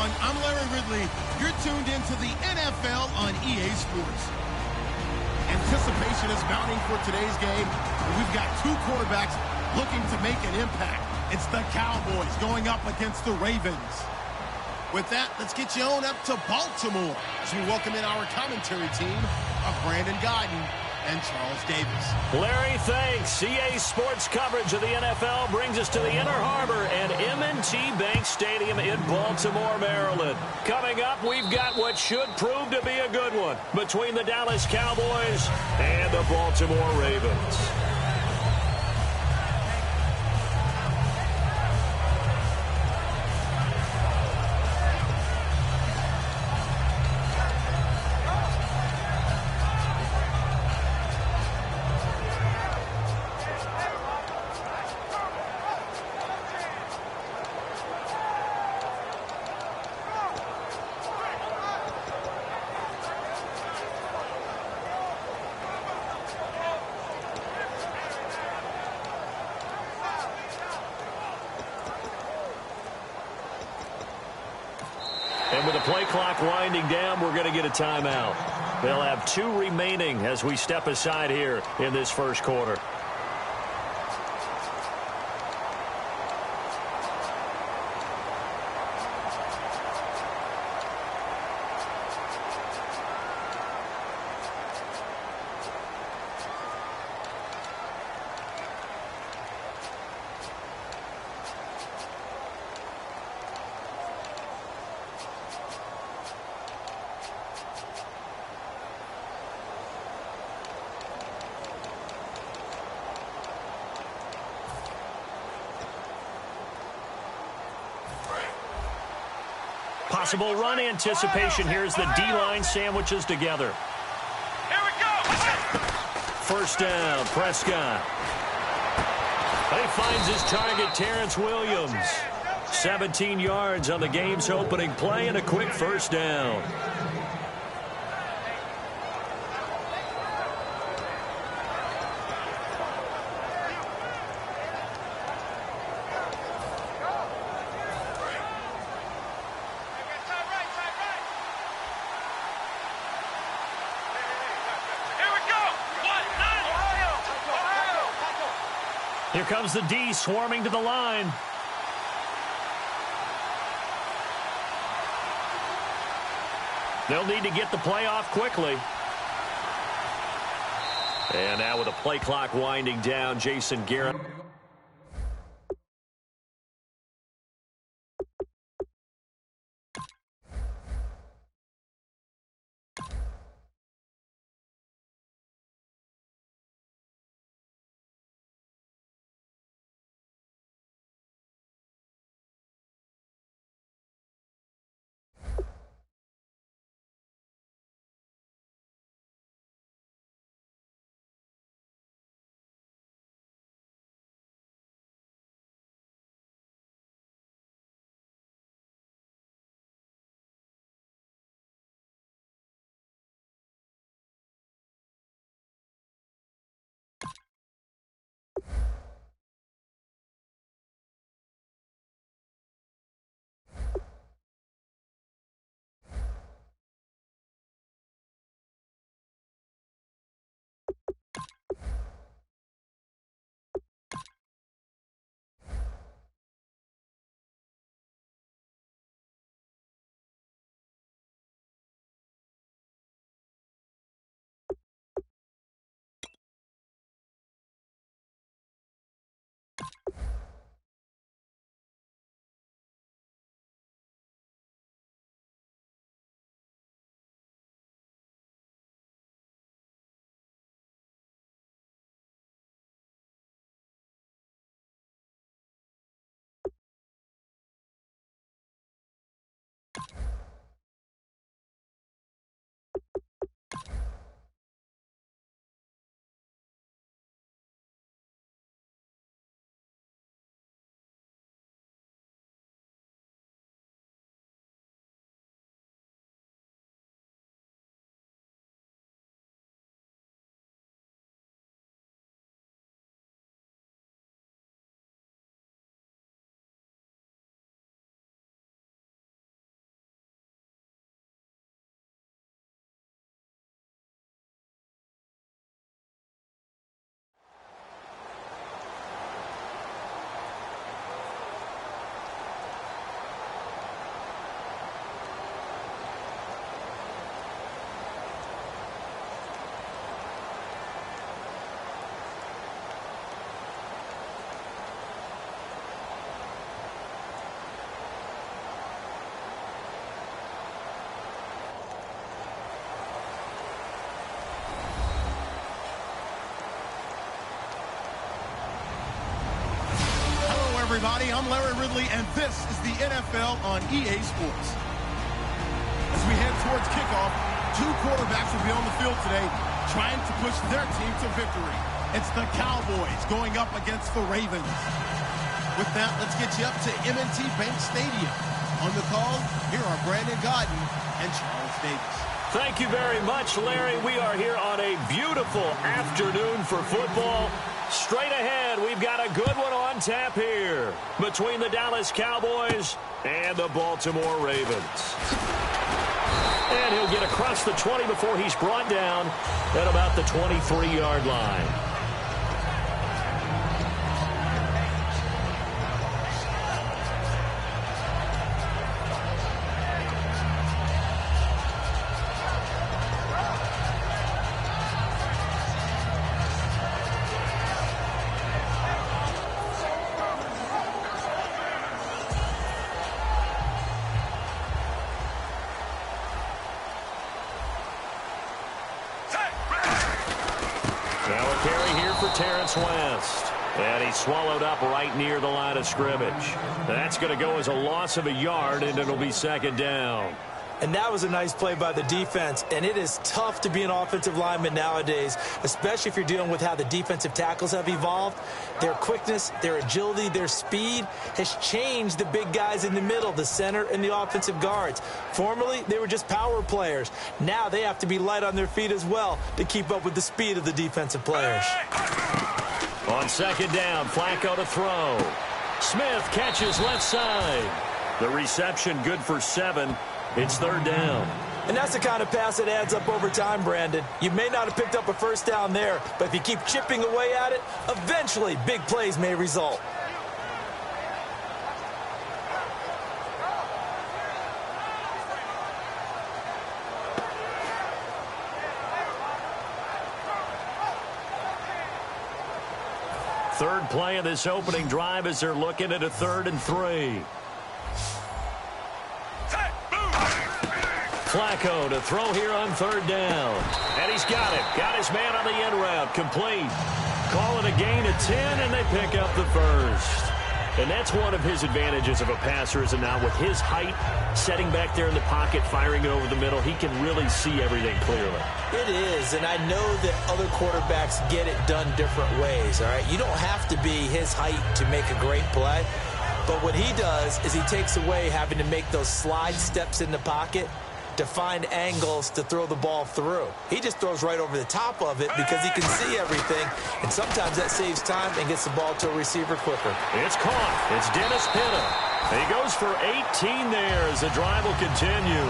everyone. I'm Larry Ridley. You're tuned into the NFL on EA Sports. Anticipation is mounting for today's game. We've got two quarterbacks looking to make an impact. It's the Cowboys going up against the Ravens. With that, let's get you on up to Baltimore as we welcome in our commentary team of Brandon Godden and Charles Davis. Larry, thanks. EA Sports coverage of the NFL brings us to the Inner Harbor and M&T Bank Stadium in Baltimore, Maryland. Coming up, we've got what should prove to be a good one between the Dallas Cowboys and the Baltimore Ravens. And with the play clock winding down, we're going to get a timeout. They'll have 2 remaining as we step aside here in this first quarter. Possible run anticipation here as the D-line sandwiches together. Here we go. First down, Prescott. He finds his target, Terrence Williams. 17 yards on the game's opening play and a quick first down. Here comes the D swarming to the line. They'll need to get the play off quickly. And now with the play clock winding down, Jason Garrett. everybody. I'm Larry Ridley, and this is the NFL on EA Sports. As we head towards kickoff, two quarterbacks will be on the field today trying to push their team to victory. It's the Cowboys going up against the Ravens. With that, let's get you up to M&T Bank Stadium. On the call, here are Brandon Gaudin and Charles Davis. Thank you very much, Larry. We are here on a beautiful afternoon for football. Straight ahead, we've got a good one on tap here between the Dallas Cowboys and the Baltimore Ravens. And he'll get across the 20 before he's brought down at about the 23-yard line. And he's swallowed up right near the line of scrimmage. That's going to go as a loss of a yard, and it'll be second down. And that was a nice play by the defense. And it is tough to be an offensive lineman nowadays, especially if you're dealing with how the defensive tackles have evolved. Their quickness, their agility, their speed has changed the big guys in the middle, the center and the offensive guards. Formerly, they were just power players. Now they have to be light on their feet as well to keep up with the speed of the defensive players. On second down, Flacco to throw. Smith catches left side. The reception good for 7. It's third down. And that's the kind of pass that adds up over time, Brandon. You may not have picked up a first down there, but if you keep chipping away at it, eventually big plays may result. Third play of this opening drive as they're looking at a 3rd and 3. Flacco to throw here on third down. And he's got it. Got his man on the end route. Complete. Call it a gain of 10, and they pick up the first. And that's one of his advantages of a passer, is now with his height, setting back there in the pocket, firing it over the middle, he can really see everything clearly. It is, and I know that other quarterbacks get it done different ways, all right? You don't have to be his height to make a great play, but what he does is he takes away having to make those slide steps in the pocket to find angles to throw the ball through. He just throws right over the top of it because he can see everything, and sometimes that saves time and gets the ball to a receiver quicker. It's caught. It's Dennis Pitta. He goes for 18 there as the drive will continue.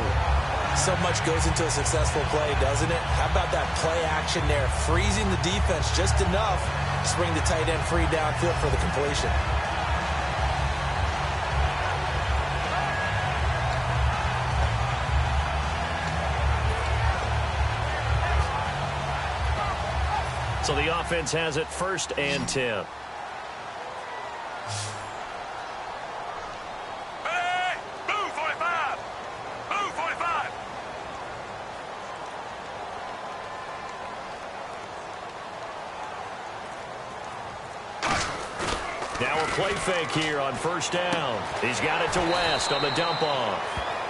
So much goes into a successful play, doesn't it? How about that play action there, freezing the defense just enough to bring the tight end free downfield for the completion. So the offense has it 1st and 10. Hey! Move 45! Move 45! Now a play fake here on 1st down. He's got it to West on the dump off.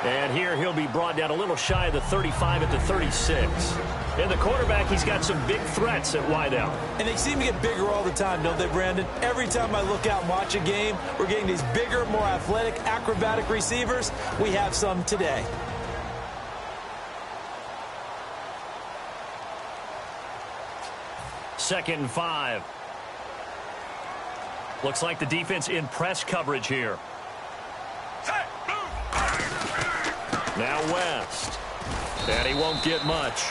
And here he'll be brought down a little shy of the 35 at the 36. And the quarterback, he's got some big threats at wideout. And they seem to get bigger all the time, don't they, Brandon? Every time I look out and watch a game, we're getting these bigger, more athletic, acrobatic receivers. We have some today. Second and 5. Looks like the defense in press coverage here. Now West. And he won't get much.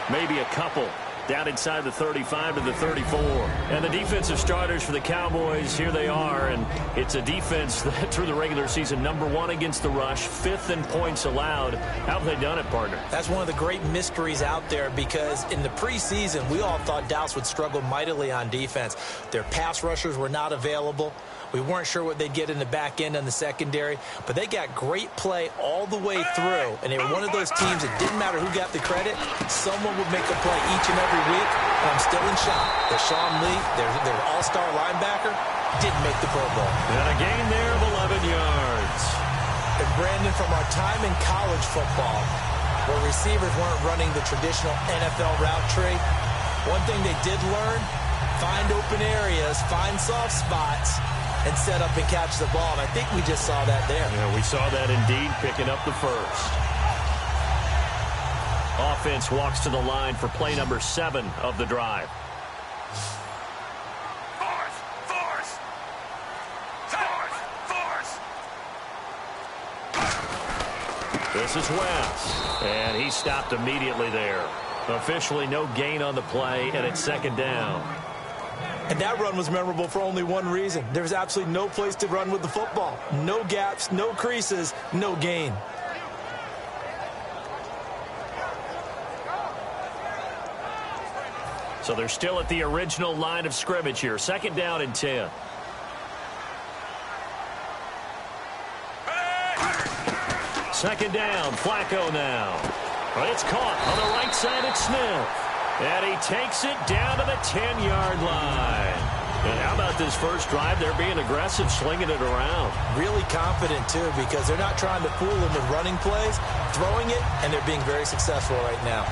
Maybe a couple. Down inside the 35 to the 34. And the defensive starters for the Cowboys, here they are. And it's a defense that through the regular season, #1 against the rush, 5th in points allowed. How have they done it, partner? That's one of the great mysteries out there, because in the preseason, we all thought Dallas would struggle mightily on defense. Their pass rushers were not available. We weren't sure what they'd get in the back end on the secondary, but they got great play all the way through, and they were one of those teams that didn't matter who got the credit. Someone would make a play each and every week, and I'm still in shock that Sean Lee, their all-star linebacker, didn't make the Pro Bowl. And a gain there of 11 yards. And Brandon, from our time in college football, where receivers weren't running the traditional NFL route tree, one thing they did learn, find open areas, find soft spots, and set up and catch the ball. And I think we just saw that there. Yeah, we saw that indeed, picking up the first. Offense walks to the line for play number 7 of the drive. This is West, and he stopped immediately there. Officially no gain on the play, and it's second down. And that run was memorable for only one reason. There was absolutely no place to run with the football. No gaps, no creases, no gain. So they're still at the original line of scrimmage here. Second down and 10. Second down, Flacco now. But it's caught on the right side at Smith. And he takes it down to the 10-yard line. And how about this first drive? They're being aggressive, slinging it around. Really confident, too, because they're not trying to fool him with running plays, throwing it, and they're being very successful right now.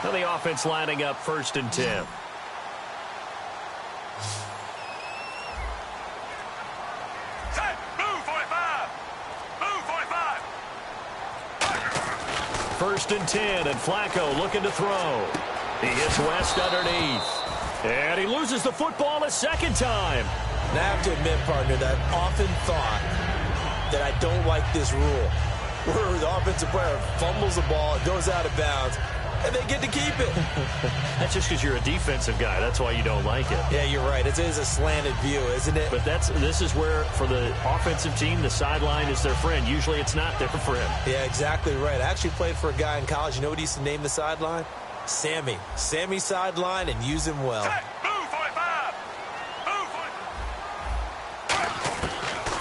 Now the offense lining up first and 10. First and 10, and Flacco looking to throw. He hits West underneath. And he loses the football a second time. And I have to admit, partner, that I've often thought that I don't like this rule, where the offensive player fumbles the ball, it goes out of bounds, and they get to keep it. That's just because you're a defensive guy. That's why you don't like it. Yeah, you're right. It is a slanted view, isn't it? But this is where, for the offensive team, the sideline is their friend. Usually it's not there for him. Yeah, exactly right. I actually played for a guy in college. You know what he used to name the sideline? Sammy. Sammy sideline, and use him well.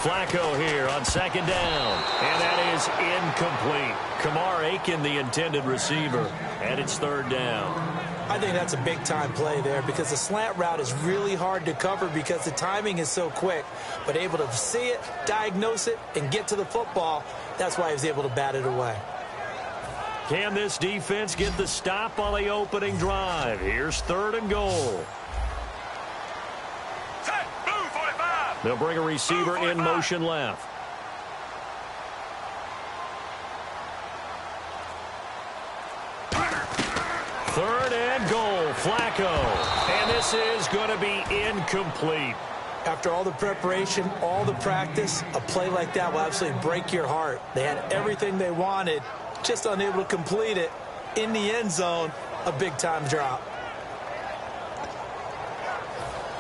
Flacco here on second down. And that is incomplete. Kamar Aiken, the intended receiver. And it's third down. I think that's a big-time play there because the slant route is really hard to cover because the timing is so quick. But able to see it, diagnose it, and get to the football, that's why he was able to bat it away. Can this defense get the stop on the opening drive? Here's third and goal. They'll bring a receiver in motion left. Third and goal, Flacco. And this is going to be incomplete. After all the preparation, all the practice, a play like that will absolutely break your heart. They had everything they wanted, just unable to complete it. In the end zone, a big-time drop.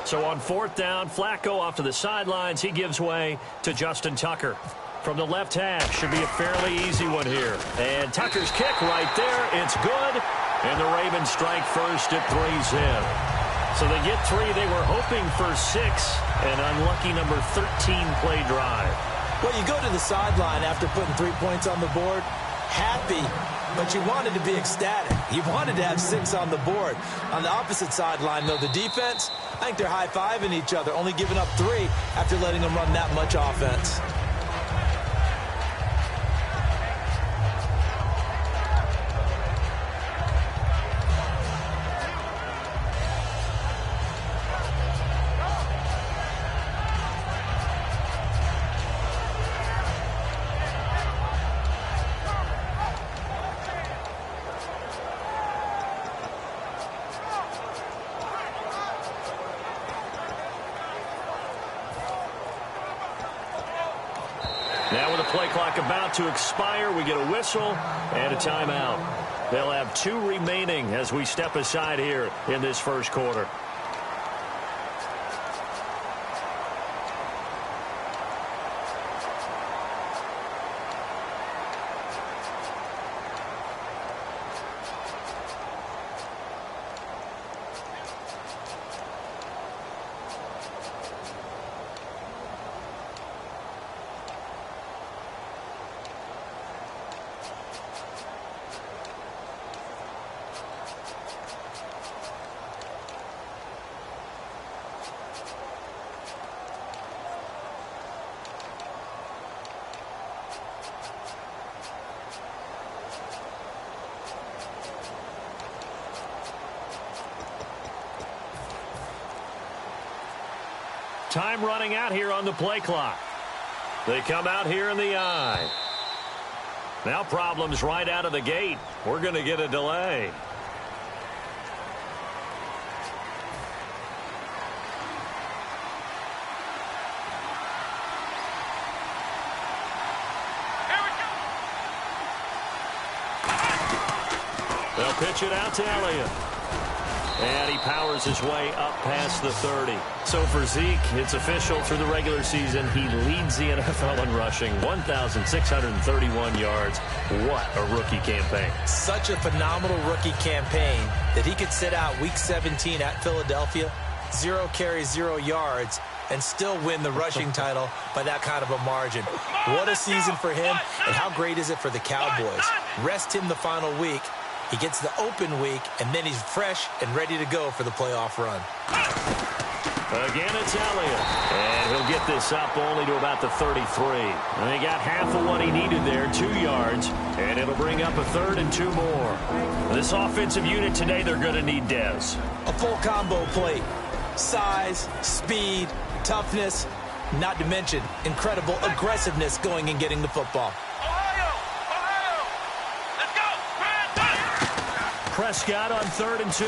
So on fourth down, Flacco off to the sidelines. He gives way to Justin Tucker. From the left half, should be a fairly easy one here. And Tucker's kick right there. It's good. And the Ravens strike first at 3's in. So they get 3. They were hoping for 6. An unlucky number 13 play drive. Well, you go to the sideline after putting 3 points on the board, happy, but you wanted to be ecstatic. You wanted to have 6 on the board. On the opposite sideline, though, the defense, I think they're high-fiving each other, only giving up 3 after letting them run that much offense. Now with the play clock about to expire, we get a whistle and a timeout. They'll have 2 remaining as we step aside here in this first quarter. time running out here on the play clock. They come out here in the I. Now problems right out of the gate. We're going to get a delay. They'll pitch it out to Elliott. And he powers his way up past the 30. So for Zeke, it's official through the regular season. He leads the NFL in rushing, 1,631 yards. What a rookie campaign. Such a phenomenal rookie campaign that he could sit out Week 17 at Philadelphia, 0 carries, 0 yards, and still win the rushing title by that kind of a margin. What a season for him, and how great is it for the Cowboys? Rest him the final week. He gets the open week, and then he's fresh and ready to go for the playoff run. Again, it's Elliott. And he'll get this up only to about the 33. And he got half of what he needed there, 2 yards. And it'll bring up a 3rd and 2 more. This offensive unit today, they're going to need Dez. A full combo plate. Size, speed, toughness, not to mention incredible aggressiveness going and getting the football. Prescott on 3rd and 2.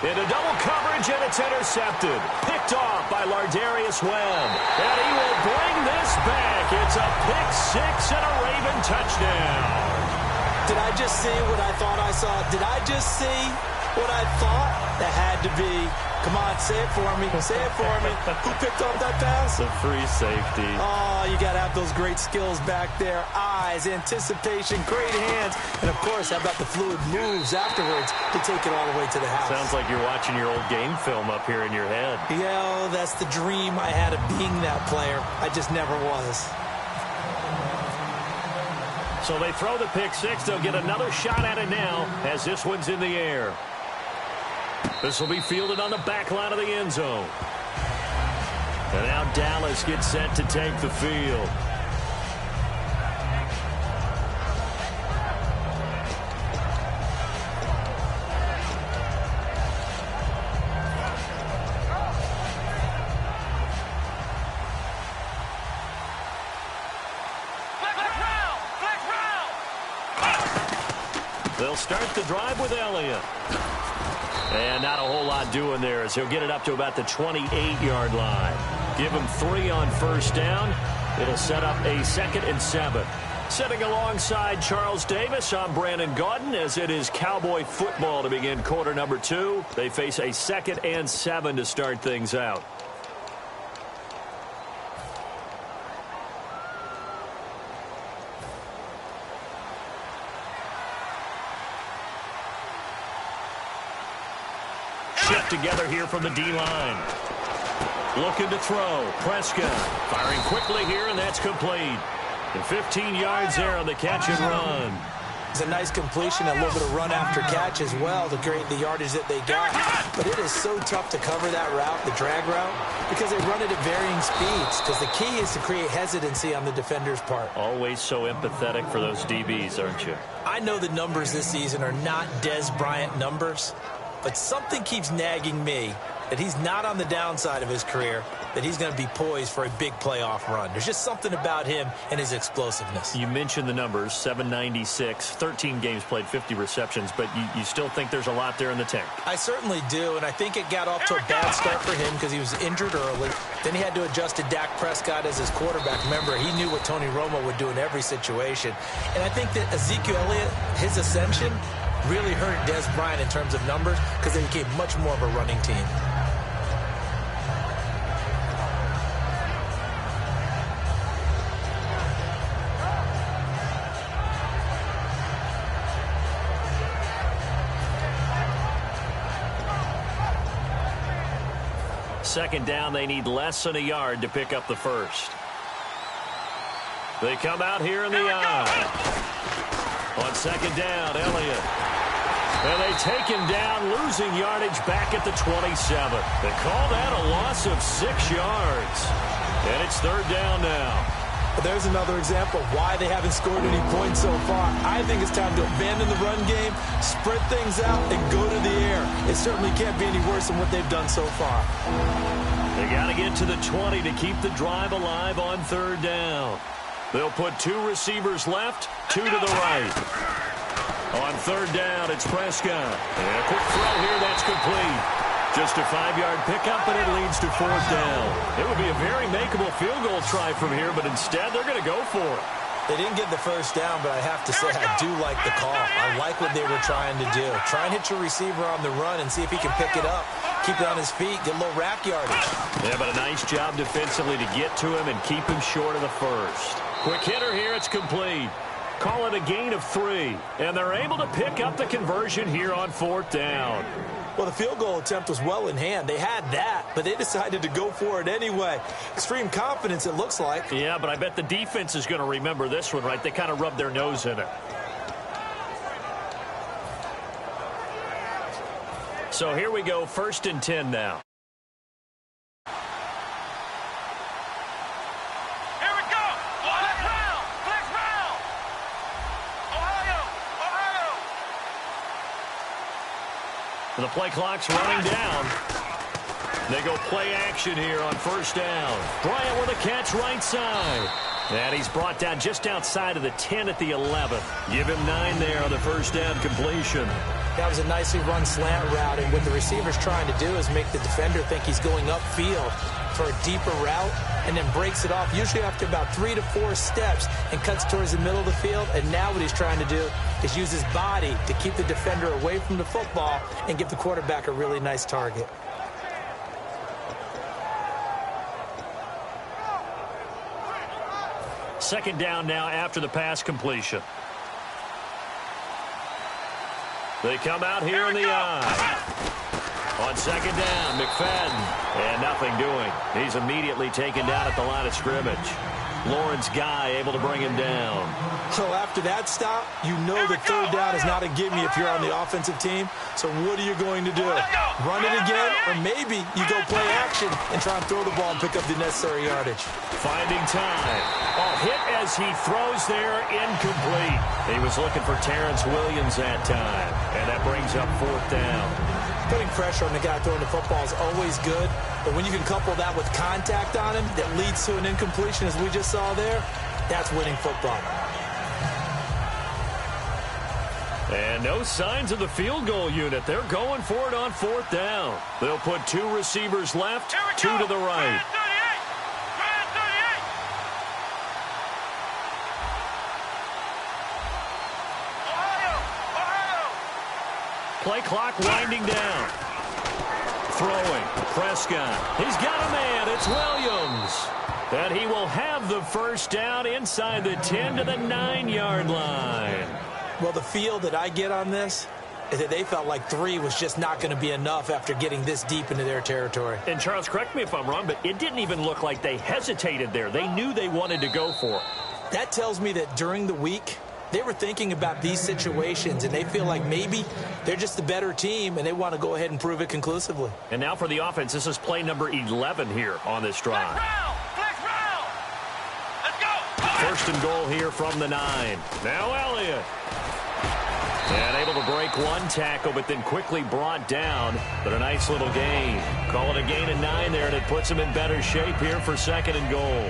Into double coverage, and it's intercepted. Picked off by Lardarius Webb. And he will bring this back. It's a pick 6 and a Raven touchdown. Did I just see what I thought I saw? Did I just see what I thought? That had to be. Come on, say it for me. Say it for me. Who picked off that pass? The free safety. Oh, you got to have those great skills back there. Eyes, anticipation, great hands. And, of course, how about the fluid moves afterwards to take it all the way to the house? Sounds like you're watching your old game film up here in your head. Yeah, oh, that's the dream I had of being that player. I just never was. So they throw the pick 6. They'll get another shot at it now as this one's in the air. This will be fielded on the back line of the end zone. And now Dallas gets set to take the field. They'll start the drive with Elliott. And not a whole lot doing there as he'll get it up to about the 28-yard line. Give him 3 on first down. It'll set up a 2nd and 7. Sitting alongside Charles Davis, I'm Brandon Gaudin as it is Cowboy football to begin quarter number 2. They face a 2nd and 7 to start things out. Together here from the D-line. Looking to throw. Prescott firing quickly here, and that's complete. And 15 yards there on the catch and run. It's a nice completion, a little bit of run after catch as well to create the yardage that they got. But it is so tough to cover that route, the drag route, because they run it at varying speeds. Because the key is to create hesitancy on the defender's part. Always so empathetic for those DBs, aren't you? I know the numbers this season are not Dez Bryant numbers, but something keeps nagging me that he's not on the downside of his career, that he's going to be poised for a big playoff run. There's just something about him and his explosiveness. You mentioned the numbers, 796, 13 games played, 50 receptions, but you still think there's a lot there in the tank. I certainly do, and I think it got off to a bad start for him because he was injured early. Then he had to adjust to Dak Prescott as his quarterback. Remember, he knew what Tony Romo would do in every situation. And I think that Ezekiel Elliott, his ascension, really hurt Dez Bryant in terms of numbers because they became much more of a running team. Second down, they need less than a yard to pick up the first. They come out here in the I. On second down, Elliott. And they take him down, losing yardage back at the 27. They call that a loss of 6 yards. And it's third down now. But there's another example of why they haven't scored any points so far. I think it's time to abandon the run game, spread things out, and go to the air. It certainly can't be any worse than what they've done so far. They got to get to the 20 to keep the drive alive on 3rd down. They'll put 2 receivers left, 2 to the right. On 3rd down, it's Prescott. And a quick throw here, that's complete. Just a 5-yard pickup, and it leads to 4th down. It would be a very makeable field goal try from here, but instead they're going to go for it. They didn't get the first down, but I have to say I do like the call. I like what they were trying to do. Try and hit your receiver on the run and see if he can pick it up, keep it on his feet, get a little rack yardage. Yeah, but a nice job defensively to get to him and keep him short of the first. Quick hitter here, it's complete. Call it a gain of 3, and they're able to pick up the conversion here on 4th down. Well, the field goal attempt was well in hand. They had that, but they decided to go for it anyway. Extreme confidence, it looks like. Yeah, but I bet the defense is going to remember this one, right? They kind of rubbed their nose in it. So here we go, 1st and 10 now. Here we go. Flex round. Flex round. Ohio. The play clock's running down. They go play action here on 1st down. Bryant with a catch right side. And he's brought down just outside of the 10 at the 11. Give him 9 there on the 1st down completion. That was a nicely run slant route, and what the receiver's trying to do is make the defender think he's going upfield for a deeper route and then breaks it off, usually after about 3 to 4 steps, and cuts towards the middle of the field. And now what he's trying to do is use his body to keep the defender away from the football and give the quarterback a really nice target. Second down now after the pass completion. They come out here in the eye. On 2nd down, McFadden. And nothing doing. He's immediately taken down at the line of scrimmage. Lawrence Guy able to bring him down. So after that stop, you know that 3rd down is not a gimme if you're on the offensive team. So what are you going to do? Run it again? Or maybe you go play action and try and throw the ball and pick up the necessary yardage. Finding time. Oh, hit as he throws there, incomplete. He was looking for Terrence Williams that time. And that brings up 4th down. Putting pressure on the guy throwing the football is always good, but when you can couple that with contact on him that leads to an incompletion, as we just saw there, that's winning football. And no signs of the field goal unit. They're going for it on 4th down. They'll put 2 receivers left, 2 to the right. Play clock winding down. Throwing. Prescott. He's got a man. It's Williams. And he will have the 1st down inside the 10 to the 9-yard line. Well, the feel that I get on this is that they felt like 3 was just not going to be enough after getting this deep into their territory. And, Charles, correct me if I'm wrong, but it didn't even look like they hesitated there. They knew they wanted to go for it. That tells me that during the week, they were thinking about these situations, and they feel like maybe they're just the better team, and they want to go ahead and prove it conclusively. And now for the offense, this is play number 11 here on this drive. Flex round. Let's go. 1st and goal here from the 9. Now Elliott. And able to break 1 tackle, but then quickly brought down. But a nice little gain. Call it a gain of 9 there, and it puts him in better shape here for 2nd and goal.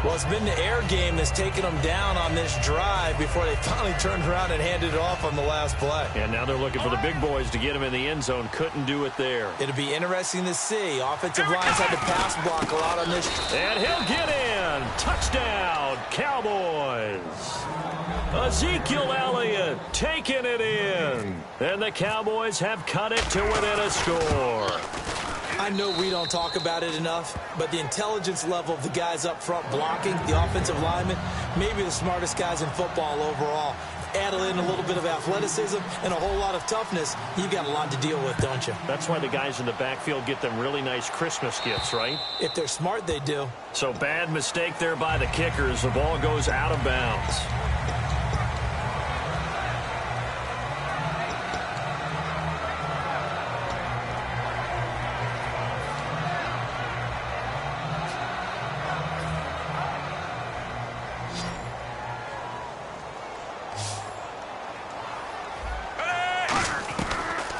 Well, it's been the air game that's taken them down on this drive before they finally turned around and handed it off on the last play. And now they're looking for the big boys to get him in the end zone. Couldn't do it there. It'll be interesting to see. Offensive lines had to pass block a lot on this. And he'll get in. Touchdown, Cowboys. Ezekiel Elliott taking it in. And the Cowboys have cut it to within a score. I know we don't talk about it enough, but the intelligence level of the guys up front blocking, the offensive linemen, maybe the smartest guys in football overall. Add in a little bit of athleticism and a whole lot of toughness, you got a lot to deal with, don't you? That's why the guys in the backfield get them really nice Christmas gifts, right? If they're smart, they do. So bad mistake there by the kickers. The ball goes out of bounds.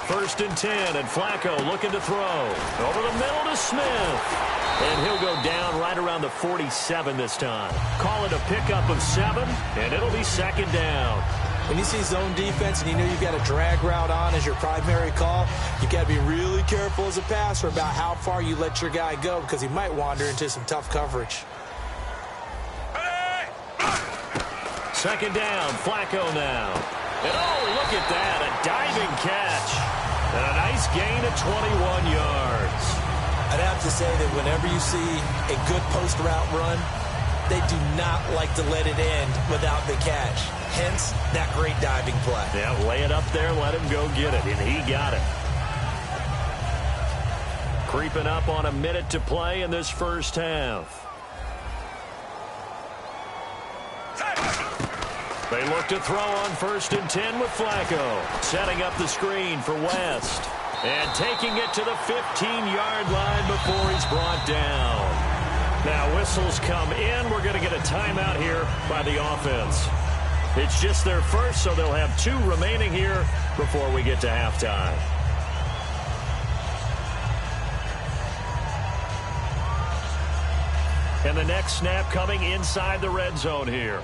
First and 10, and Flacco looking to throw. Over the middle to Smith. And he'll go down right around the 47 this time. Call it a pickup of 7, and it'll be second down. When you see zone defense and you know you've got a drag route on as your primary call, you've got to be really careful as a passer about how far you let your guy go because he might wander into some tough coverage. Second down, Flacco now. And oh, look at that, a diving catch. And a nice gain of 21 yards. I'd have to say that whenever you see a good post route run, they do not like to let it end without the catch. Hence, that great diving play. Yeah, lay it up there, let him go get it, and he got it. Creeping up on a minute to play in this first half. They look to throw on first and 10 with Flacco. Setting up the screen for West. And taking it to the 15-yard line before he's brought down. Now whistles come in. We're going to get a timeout here by the offense. It's just their first, so they'll have 2 remaining here before we get to halftime. And the next snap coming inside the red zone here.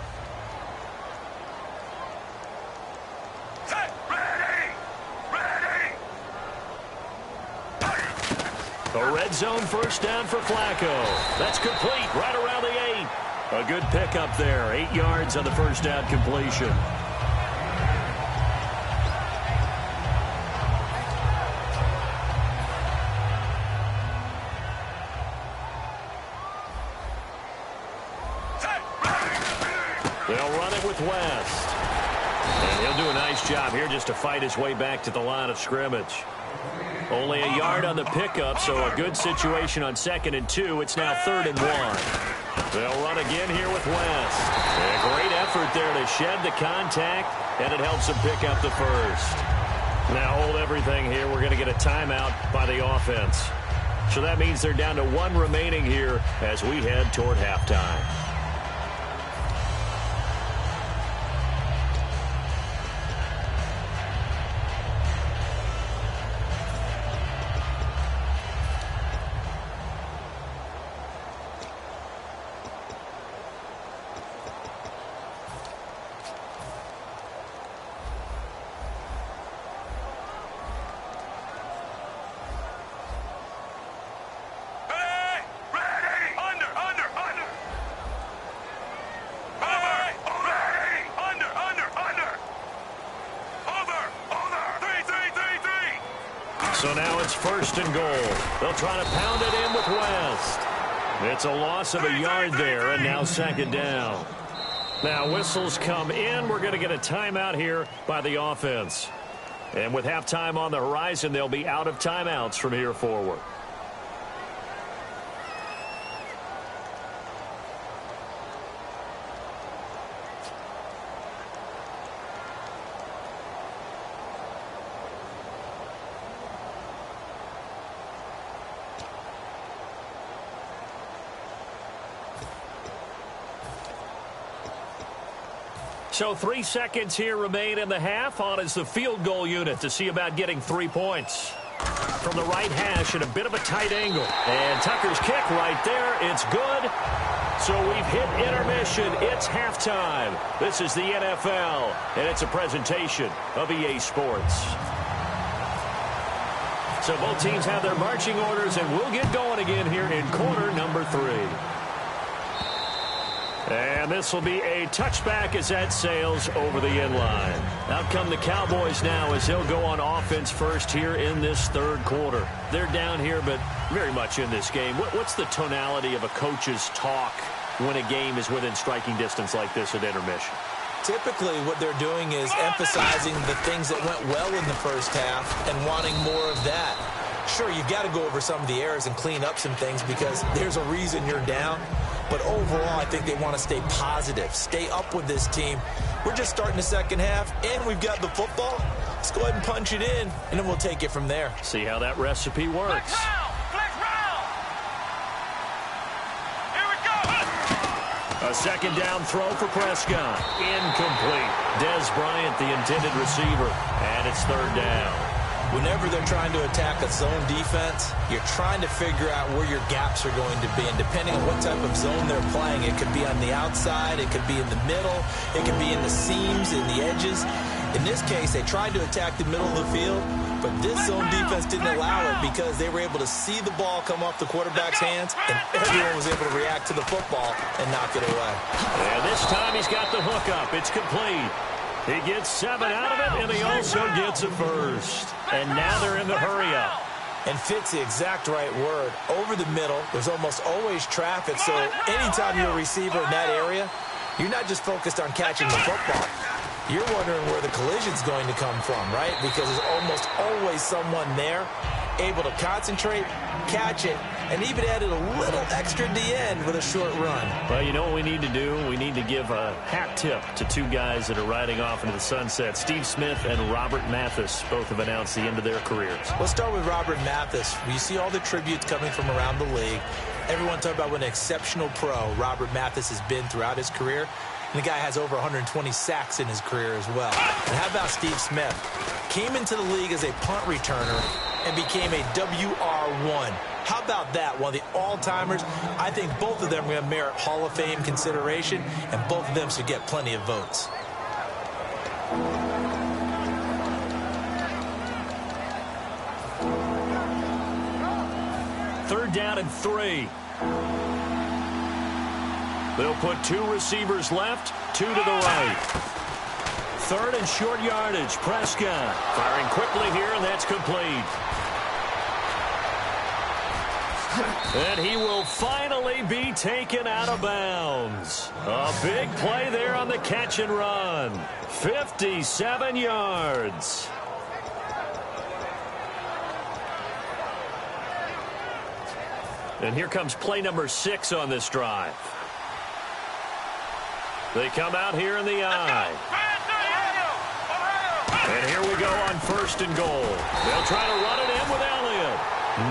A red zone first down for Flacco. That's complete right around the 8. A good pickup there. 8 yards on the first down completion. They'll run it with West. And he'll do a nice job here just to fight his way back to the line of scrimmage. Only a yard on the pickup, so a good situation on 2nd and 2. It's now 3rd and 1. They'll run again here with West. And a great effort there to shed the contact, and it helps them pick up the first. Now hold everything here. We're going to get a timeout by the offense. So that means they're down to 1 remaining here as we head toward halftime. So now it's 1st and goal. They'll try to pound it in with West. It's a loss of a yard there, and now 2nd down. Now whistles come in. We're going to get a timeout here by the offense. And with halftime on the horizon, they'll be out of timeouts from here forward. So 3 seconds here remain in the half. On is the field goal unit to see about getting 3 points. From the right hash at a bit of a tight angle. And Tucker's kick right there. It's good. So we've hit intermission. It's halftime. This is the NFL, and it's a presentation of EA Sports. So both teams have their marching orders, and we'll get going again here in quarter number 3. And this will be a touchback as that sails over the end line. Out come the Cowboys now as they'll go on offense first here in this 3rd quarter. They're down here, but very much in this game. What's the tonality of a coach's talk when a game is within striking distance like this at intermission? Typically, what they're doing is emphasizing the things that went well in the first half and wanting more of that. Sure, you've got to go over some of the errors and clean up some things because there's a reason you're down. But overall, I think they want to stay positive, stay up with this team. We're just starting the second half, and we've got the football. Let's go ahead and punch it in, and then we'll take it from there. See how that recipe works. Flex round. Here we go. A 2nd down throw for Prescott. Incomplete. Dez Bryant, the intended receiver, and it's 3rd down. Whenever they're trying to attack a zone defense, you're trying to figure out where your gaps are going to be. And depending on what type of zone they're playing, it could be on the outside, it could be in the middle, it could be in the seams, in the edges. In this case, they tried to attack the middle of the field, but this zone defense didn't allow it because they were able to see the ball come off the quarterback's hands, and everyone was able to react to the football and knock it away. And this time he's got the hook up. It's complete. He gets 7 out of it, and he also gets a first. And now they're in the hurry-up. And fits the exact right word. Over the middle, there's almost always traffic, so anytime you're a receiver in that area, you're not just focused on catching the football. You're wondering where the collision's going to come from, right? Because there's almost always someone there able to concentrate, catch it, and even added a little extra at the end with a short run. Well, you know what we need to do? We need to give a hat tip to 2 guys that are riding off into the sunset. Steve Smith and Robert Mathis both have announced the end of their careers. Let's start with Robert Mathis. You see all the tributes coming from around the league. Everyone talking about what an exceptional pro Robert Mathis has been throughout his career. And the guy has over 120 sacks in his career as well. And how about Steve Smith? Came into the league as a punt returner and became a WR1. How about that? One of the all-timers. I think both of them are going to merit Hall of Fame consideration, and both of them should get plenty of votes. Third down and 3. They'll put 2 receivers left, 2 to the right. Third and short yardage. Prescott firing quickly here, and that's complete. And he will finally be taken out of bounds. A big play there on the catch and run. 57 yards. And here comes play number 6 on this drive. They come out here in the I. And here we go on 1st and goal. They'll try to run it in with Elliott.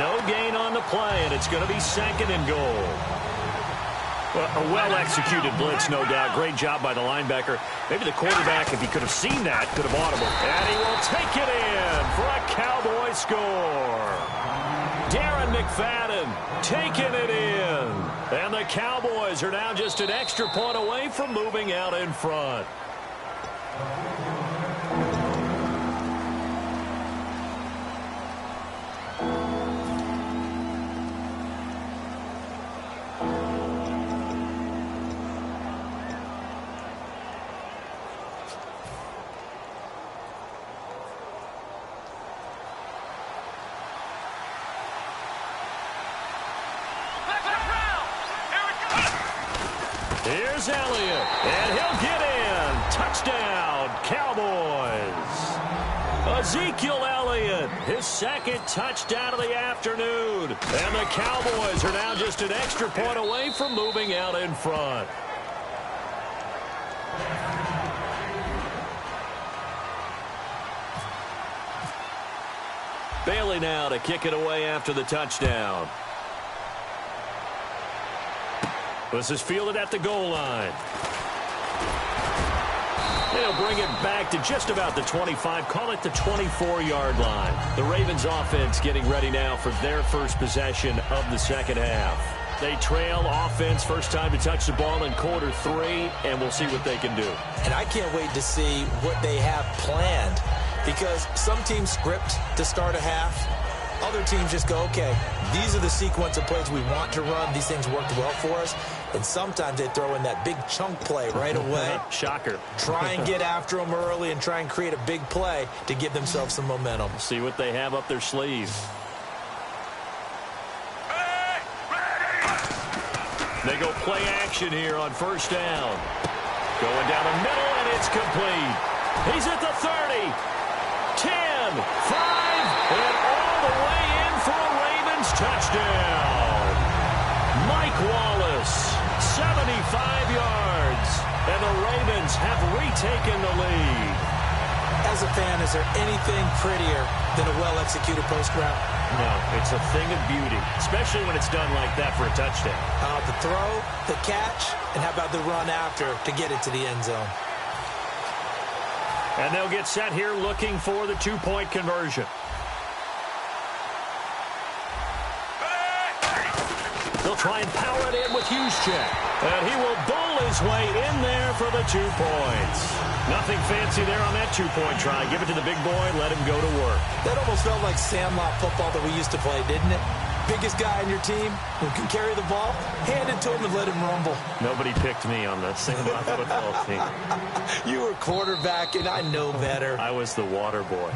No gain on the play, and it's going to be 2nd and goal. Well, a well-executed blitz, no doubt. Great job by the linebacker. Maybe the quarterback, if he could have seen that, could have audible. And he will take it in for a Cowboy score. Darren McFadden taking it in. And the Cowboys are now just an extra point away from moving out in front. Here's Elliott, and he'll get in. Touchdown, Cowboys. Ezekiel Elliott, his 2nd touchdown of the afternoon. And the Cowboys are now just an extra point away from moving out in front. Bailey now to kick it away after the touchdown. This is fielded at the goal line. They'll bring it back to just about the 25, call it the 24-yard line. The Ravens offense getting ready now for their first possession of the 2nd half. They trail offense, first time to touch the ball in quarter 3, and we'll see what they can do. And I can't wait to see what they have planned, because some teams script to start a half. Other teams just go, okay, these are the sequence of plays we want to run. These things worked well for us. And sometimes they throw in that big chunk play right away. Shocker. Try and get after them early and try and create a big play to give themselves some momentum. See what they have up their sleeve. They go play action here on 1st down. Going down the middle, and it's complete. He's at the 30, 10, 5, and all the way in for a Ravens touchdown. Mike Wallace, 75 yards, and the Ravens have retaken the lead. As a fan, is there anything prettier than a well-executed post route? No, it's a thing of beauty, especially when it's done like that for a touchdown. The throw, the catch, and how about the run after to get it to the end zone? And they'll get set here looking for the 2-point conversion. try and power it in with Juszczyk. And he will bull his way in there for the 2 points. Nothing fancy there on that 2-point try. Give it to the big boy, let him go to work. That almost felt like sandlot football that we used to play, didn't it? Biggest guy on your team who can carry the ball, hand it to him and let him rumble. Nobody picked me on the sandlot football team. You were quarterback, and I know better. I was the water boy.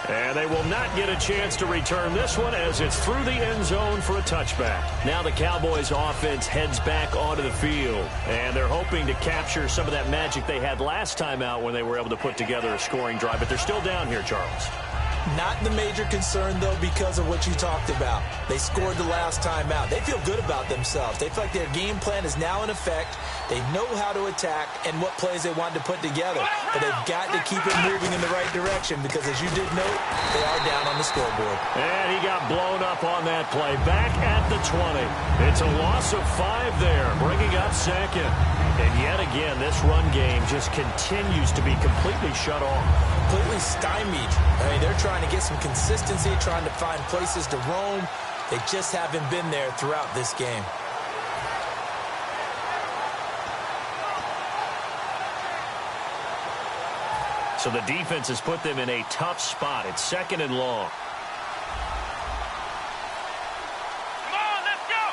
And they will not get a chance to return this one as it's through the end zone for a touchback. Now the Cowboys offense heads back onto the field. And they're hoping to capture some of that magic they had last time out when they were able to put together a scoring drive. But they're still down here, Charles. Not the major concern, though, because of what you talked about. They scored the last time out. They feel good about themselves. They feel like their game plan is now in effect. They know how to attack and what plays they want to put together. But they've got to keep it moving in the right direction because, as you did note, they are down on the scoreboard. And he got blown up on that play. Back at the 20. It's a loss of 5 there, bringing up second. And yet again, this run game just continues to be completely shut off. Completely stymied. I mean, they're trying to get some consistency, trying to find places to roam. They just haven't been there throughout this game. So the defense has put them in a tough spot. It's 2nd and long. Come on, let's go.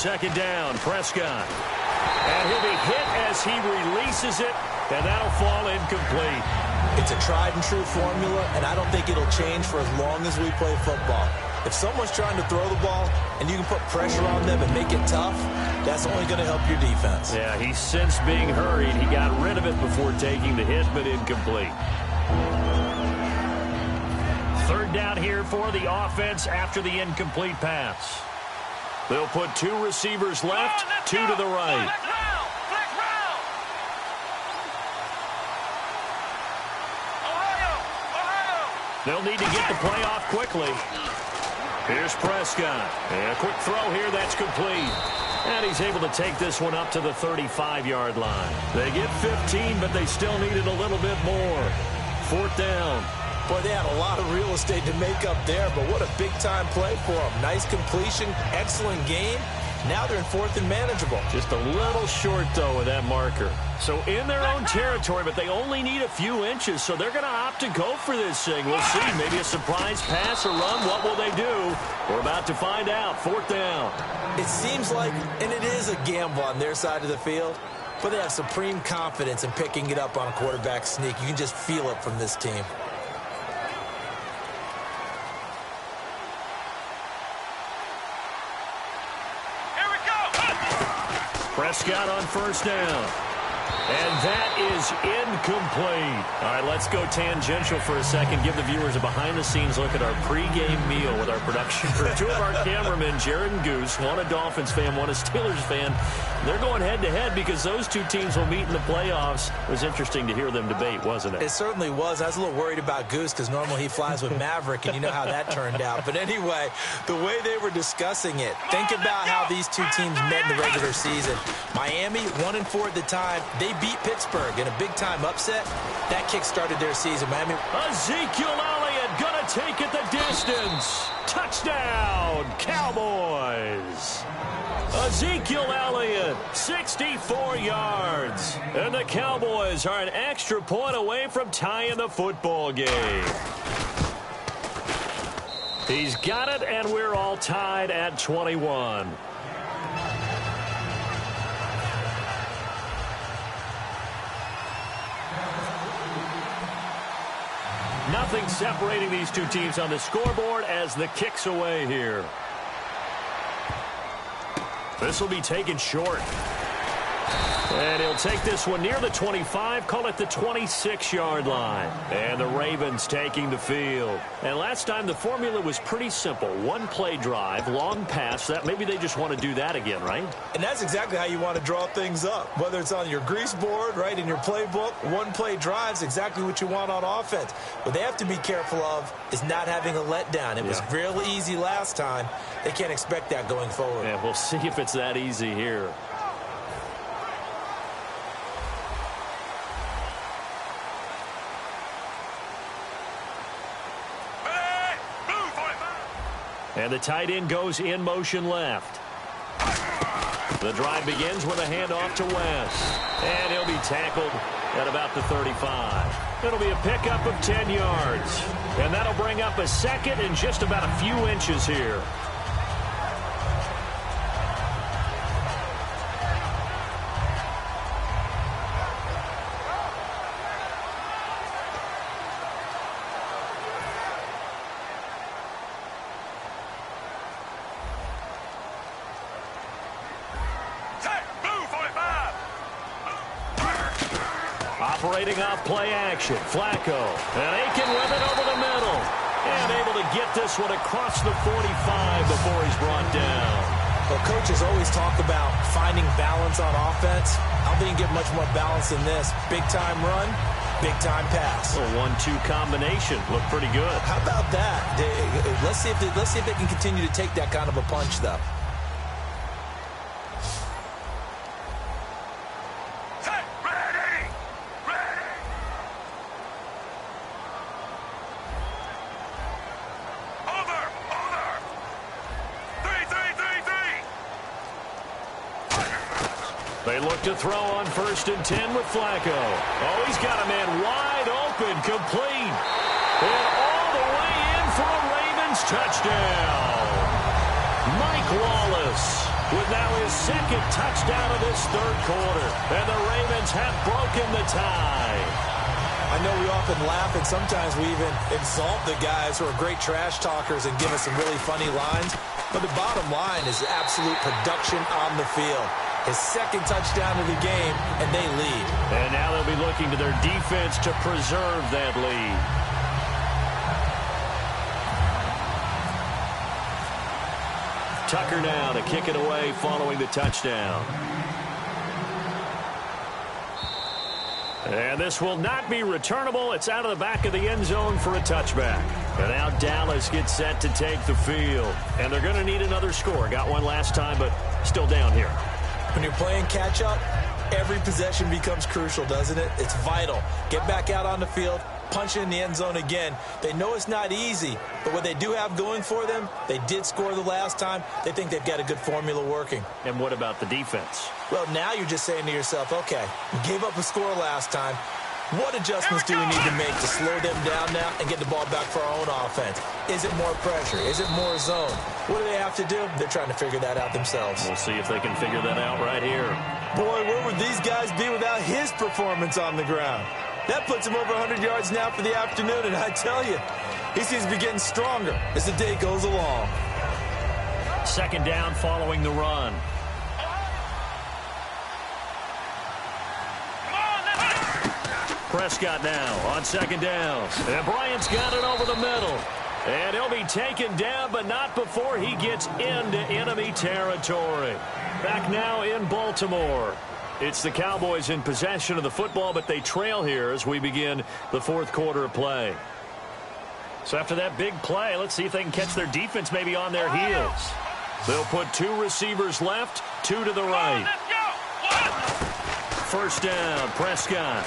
1, 2, 2nd down, Prescott. And he'll be hit as he releases it, and that'll fall incomplete. It's a tried-and-true formula, and I don't think it'll change for as long as we play football. If someone's trying to throw the ball and you can put pressure on them and make it tough, that's only going to help your defense. Yeah, he sensed being hurried. He got rid of it before taking the hit, but incomplete. 3rd down here for the offense after the incomplete pass. They'll put 2 receivers left, 2 to the right. Let's round. Ohio. They'll need to get the play off quickly. Here's Prescott. And a quick throw here, that's complete. And he's able to take this one up to the 35-yard line. They get 15, but they still needed a little bit more. 4th down. Boy, they had a lot of real estate to make up there, but what a big-time play for them. Nice completion, excellent game. Now they're in 4th and manageable. Just a little short, though, with that marker. So in their own territory, but they only need a few inches, so they're going to opt to go for this thing. We'll see. Maybe a surprise pass or run. What will they do? We're about to find out. 4th down. It seems like, and it is a gamble on their side of the field, but they have supreme confidence in picking it up on a quarterback sneak. You can just feel it from this team. Prescott on 1st down. And that is incomplete. All right, let's go tangential for a second. Give the viewers a behind-the-scenes look at our pregame meal with our production crew. 2 of our cameramen, Jared and Goose, one a Dolphins fan, one a Steelers fan. They're going head-to-head because those 2 teams will meet in the playoffs. It was interesting to hear them debate, wasn't it? It certainly was. I was a little worried about Goose because normally he flies with Maverick, and you know how that turned out. But anyway, the way they were discussing it, think about how these 2 teams met in the regular season. Miami, 1-4 at the time. They beat Pittsburgh in a big-time upset. That kick-started their season. Miami. Ezekiel Elliott gonna take it the distance. Touchdown, Cowboys. Ezekiel Elliott, 64 yards. And the Cowboys are an extra point away from tying the football game. He's got it, and we're all tied at 21. Nothing separating these 2 teams on the scoreboard as the kick's away here. This will be taken short. And he'll take this one near the 25, call it the 26-yard line. And the Ravens taking the field. And last time the formula was pretty simple. 1-play drive, long pass. That maybe they just want to do that again, right? And that's exactly how you want to draw things up. Whether it's on your grease board, right, in your playbook, 1-play drive's exactly what you want on offense. What they have to be careful of is not having a letdown. It was real easy last time. They can't expect that going forward. Yeah, we'll see if it's that easy here. And the tight end goes in motion left. The drive begins with a handoff to West. And he'll be tackled at about the 35. It'll be a pickup of 10 yards. And that'll bring up a second and just about a few inches here. Operating off play action. Flacco. And Aiken with it over the middle. And able to get this one across the 45 before he's brought down. Well, coaches always talk about finding balance on offense. I don't think you can get much more balance than this. Big-time run, big-time pass. A 1-2 combination. Looked pretty good. How about that? Let's see if they can continue to take that kind of a punch, though. They look to throw on 1st and 10 with Flacco. Oh, he's got a man wide open, complete. And all the way in for a Ravens touchdown. Mike Wallace with now his 2nd touchdown of this 3rd quarter. And the Ravens have broken the tie. I know we often laugh, and sometimes we even exalt the guys who are great trash talkers and give us some really funny lines. But the bottom line is absolute production on the field. His 2nd touchdown of the game, and they lead. And now they'll be looking to their defense to preserve that lead. Tucker now to kick it away following the touchdown. And this will not be returnable. It's out of the back of the end zone for a touchback. And now Dallas gets set to take the field. And they're going to need another score. Got one last time, but still down here. When you're playing catch-up, every possession becomes crucial, doesn't it? It's vital. Get back out on the field, punch it in the end zone again. They know it's not easy, but what they do have going for them, they did score the last time. They think they've got a good formula working. And what about the defense? Well, now you're just saying to yourself, okay, we gave up a score last time. What adjustments do we need to make to slow them down now and get the ball back for our own offense? Is it more pressure? Is it more zone? What do they have to do? They're trying to figure that out themselves. We'll see if they can figure that out right here. Boy, where would these guys be without his performance on the ground? That puts him over 100 yards now for the afternoon, and I tell you, he seems to be getting stronger as the day goes along. 2nd down following the run. Prescott now on 2nd down. And Bryant's got it over the middle. And he'll be taken down, but not before he gets into enemy territory. Back now in Baltimore. It's the Cowboys in possession of the football, but they trail here as we begin the 4th quarter of play. So after that big play, let's see if they can catch their defense maybe on their heels. They'll put 2 receivers left, 2 to the right. 1st down, Prescott.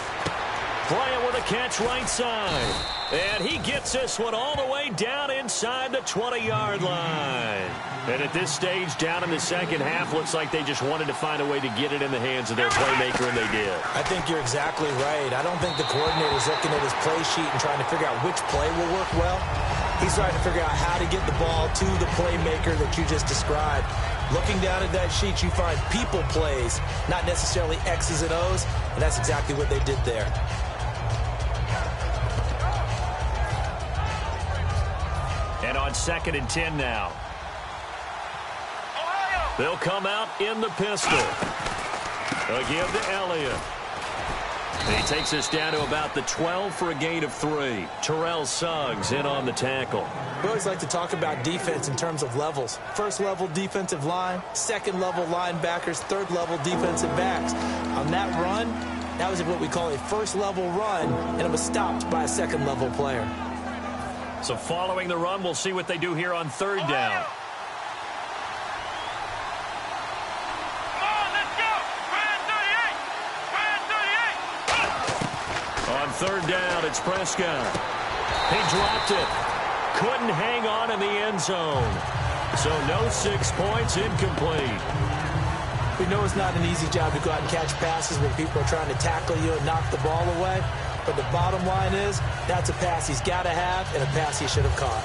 Bryant with a catch right side. And he gets this one all the way down inside the 20-yard line. And at this stage, down in the 2nd half, looks like they just wanted to find a way to get it in the hands of their playmaker, and they did. I think you're exactly right. I don't think the coordinator's looking at his play sheet and trying to figure out which play will work well. He's trying to figure out how to get the ball to the playmaker that you just described. Looking down at that sheet, you find people plays, not necessarily X's and O's, and that's exactly what they did there. And on 2nd and 10 now. They'll come out in the pistol. They'll give to Elliott. And he takes us down to about the 12 for a gain of 3. Terrell Suggs in on the tackle. We always like to talk about defense in terms of levels. 1st level defensive line, 2nd level linebackers, 3rd level defensive backs. On that run, that was what we call a 1st level run, and it was stopped by a 2nd level player. So following the run, we'll see what they do here on 3rd down. On 3rd down, it's Prescott. He dropped it. Couldn't hang on in the end zone. So no 6 points, incomplete. We know it's not an easy job to go out and catch passes when people are trying to tackle you and knock the ball away. But the bottom line is, that's a pass he's got to have and a pass he should have caught.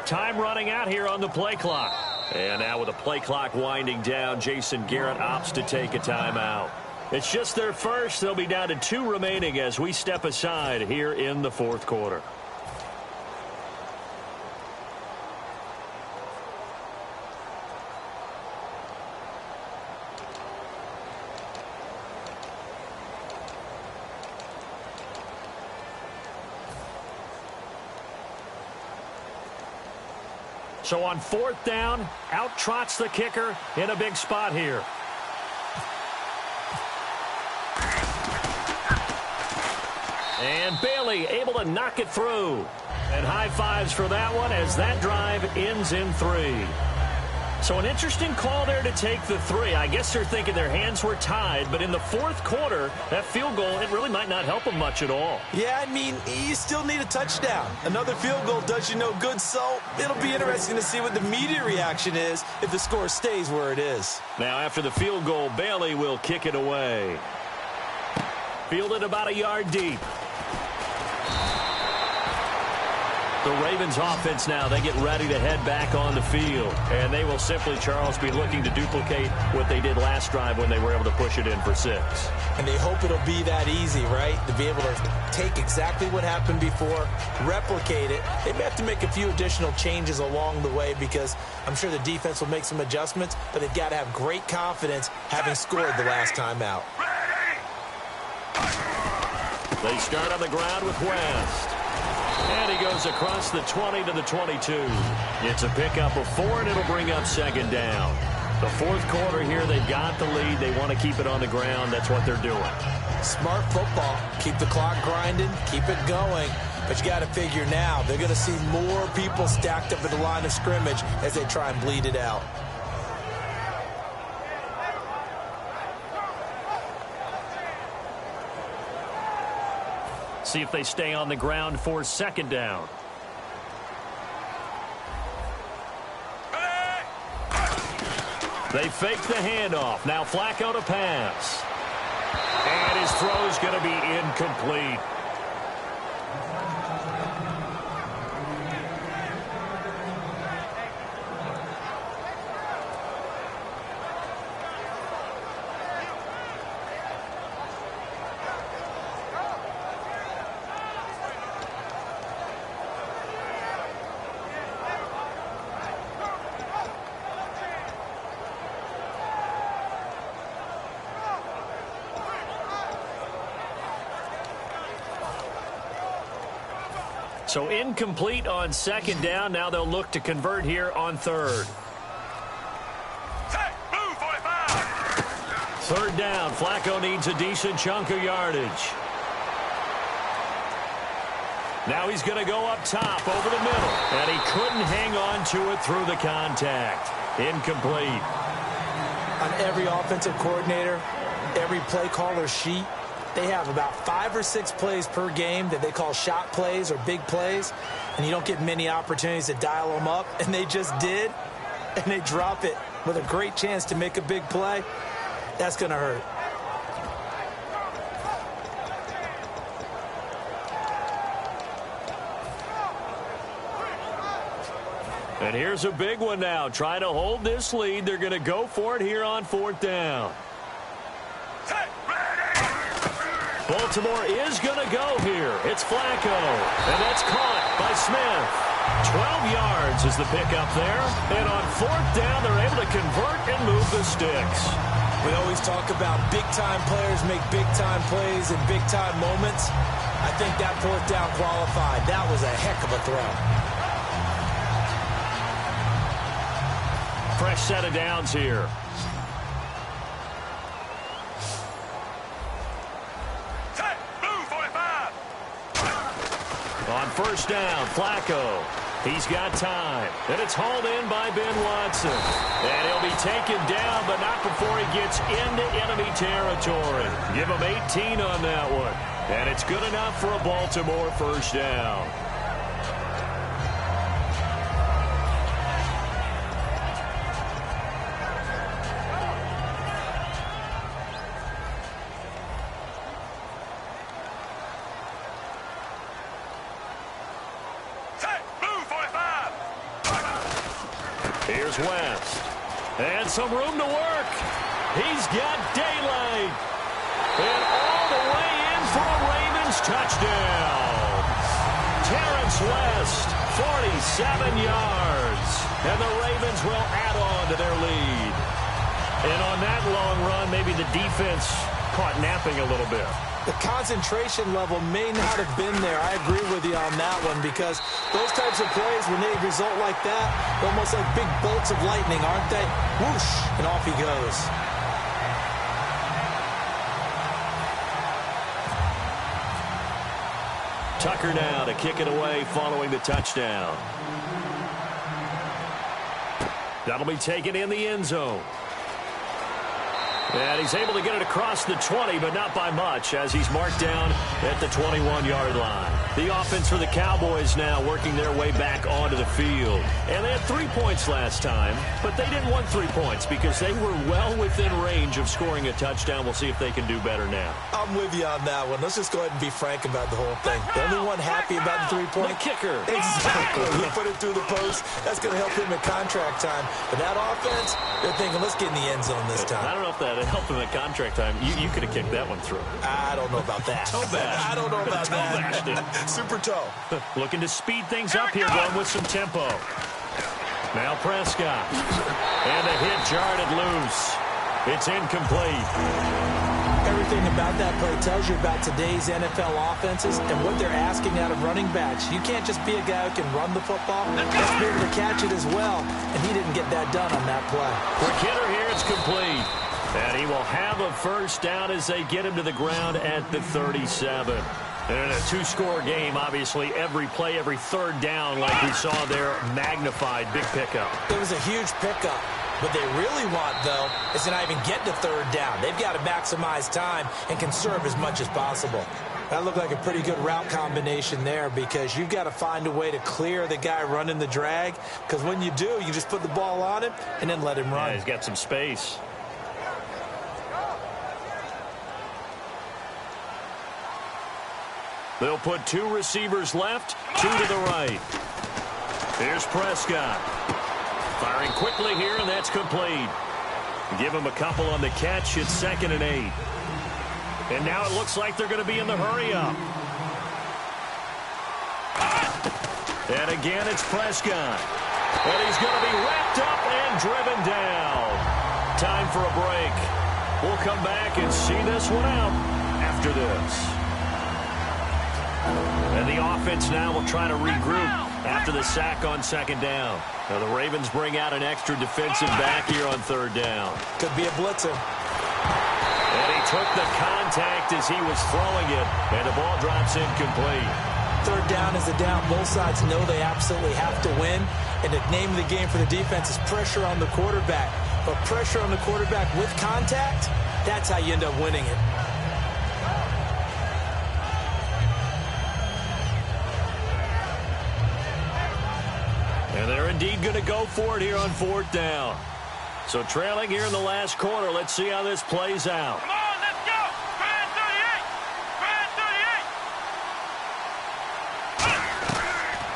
Time running out here on the play clock. And now with the play clock winding down, Jason Garrett opts to take a timeout. It's just their first. They'll be down to 2 remaining as we step aside here in the 4th quarter. So on 4th down, out trots the kicker in a big spot here. And Bailey able to knock it through. And high fives for that one as that drive ends in 3. So an interesting call there to take the 3. I guess they're thinking their hands were tied, but in the 4th quarter, that field goal, it really might not help them much at all. Yeah, I mean, you still need a touchdown. Another field goal does you no good, so it'll be interesting to see what the media reaction is if the score stays where it is. Now, after the field goal, Bailey will kick it away. Fielded about a yard deep. The Ravens offense now, they get ready to head back on the field. And they will simply, Charles, be looking to duplicate what they did last drive when they were able to push it in for 6. And they hope it'll be that easy, right? To be able to take exactly what happened before, replicate it. They may have to make a few additional changes along the way because I'm sure the defense will make some adjustments, but they've got to have great confidence having scored the last time out. They start on the ground with West. And he goes across the 20 to the 22. It's a pickup of 4, and it'll bring up 2nd down. The 4th quarter here, they've got the lead. They want to keep it on the ground. That's what they're doing. Smart football. Keep the clock grinding. Keep it going. But you got to figure now, they're going to see more people stacked up at the line of scrimmage as they try and bleed it out. See if they stay on the ground for 2nd down. They fake the handoff. Now Flacco to pass. And his throw's going to be incomplete. So incomplete on 2nd down. Now they'll look to convert here on 3rd. 3rd down. Flacco needs a decent chunk of yardage. Now he's going to go up top over the middle. And he couldn't hang on to it through the contact. Incomplete. On every offensive coordinator, every play caller sheet, they have about 5 or 6 plays per game that they call shot plays or big plays, and you don't get many opportunities to dial them up, and they just did, and they drop it with a great chance to make a big play. That's going to hurt. And here's a big one now. Trying to hold this lead. They're going to go for it here on 4th down. Baltimore is going to go here. It's Flacco, and that's caught by Smith. 12 yards is the pickup there, and on 4th down, they're able to convert and move the sticks. We always talk about big-time players make big-time plays in big-time moments. I think that 4th down qualified. That was a heck of a throw. Fresh set of downs here. first down. Flacco. He's got time. And it's hauled in by Ben Watson. And he'll be taken down, but not before he gets into enemy territory. Give him 18 on that one. And it's good enough for a Baltimore first down. Here's West. And some room to work. He's got daylight. And all the way in for a Ravens touchdown. Terrence West, 47 yards. And the Ravens will add on to their lead. And on that long run, maybe the defense caught napping a little bit. The concentration level may not have been there. I agree with you on that one, because those types of plays, when they result like that, they're almost like big bolts of lightning, aren't they? Whoosh, and off he goes. Tucker now to kick it away following the touchdown. That'll be taken in the end zone. And he's able to get it across the 20, but not by much, as he's marked down at the 21-yard line. The offense for the Cowboys now working their way back onto the field. And they had 3 points last time, but they didn't want 3 points because they were well within range of scoring a touchdown. We'll see if they can do better now. I'm with you on that one. Let's just go ahead and be frank about the whole thing. The only one happy about the 3-point? The kicker. Exactly. He put it through the post. That's going to help him at contract time. But that offense, they're thinking, let's get in the end zone this time. I don't know if that helped him at contract time. You could have kicked that one through. I don't know about that. Toe bash. I don't know about toe that. Bashed Super toe. Looking to speed things up here, going with some tempo. Now Prescott. And the hit jarred it loose. It's incomplete. Everything about that play tells you about today's NFL offenses and what they're asking out of running backs. You can't just be a guy who can run the football. You have to be able to catch it as well. And he didn't get that done on that play. For Kidder here, it's complete. And he will have a first down as they get him to the ground at the 37. And in a two-score game, obviously, every play, every third down, like we saw there, magnified, big pickup. It was a huge pickup. What they really want, though, is to not even get to third down. They've got to maximize time and conserve as much as possible. That looked like a pretty good route combination there, because you've got to find a way to clear the guy running the drag, because when you do, you just put the ball on him and then let him run. Yeah, he's got some space. They'll put two receivers left, two to the right. Here's Prescott. Firing quickly here, and that's complete. Give him a couple on the catch. It's 2nd and 8. And now it looks like they're going to be in the hurry-up. And again, it's Prescott. And he's going to be wrapped up and driven down. Time for a break. We'll come back and see this one out after this. And the offense now will try to regroup after the sack on 2nd down. Now the Ravens bring out an extra defensive back here on 3rd down. Could be a blitzer. And he took the contact as he was throwing it, and the ball drops incomplete. 3rd down is a down. Both sides know they absolutely have to win. And the name of the game for the defense is pressure on the quarterback. But pressure on the quarterback with contact, that's how you end up winning it. And they're indeed going to go for it here on 4th down. So trailing here in the last quarter. Let's see how this plays out. Come on, let's go. Grand